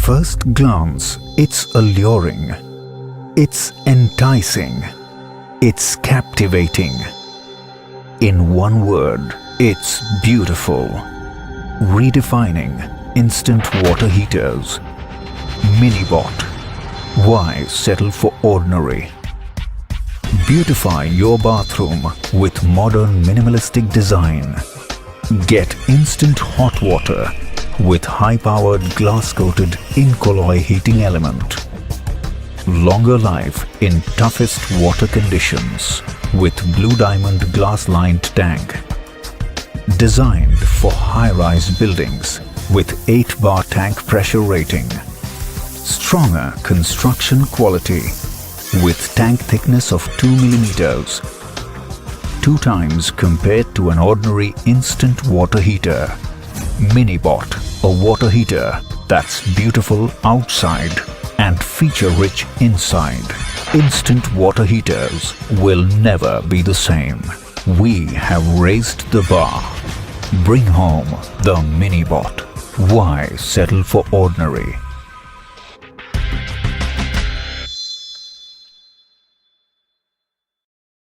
first glance, it's alluring. It's enticing. It's captivating. In one word, it's beautiful. Redefining instant water heaters. Minibot. Why settle for ordinary? Beautify your bathroom with modern minimalistic design. Get instant hot water with high-powered glass-coated Incoloy heating element. Longer life in toughest water conditions with blue diamond glass-lined tank. Designed for high-rise buildings with 8-bar tank pressure rating. Stronger construction quality with tank thickness of 2 millimeters. 2 times compared to an ordinary instant water heater. Minibot, a water heater that's beautiful outside and feature-rich inside. Instant water heaters will never be the same. We have raised the bar. Bring home the Minibot. Why settle for ordinary?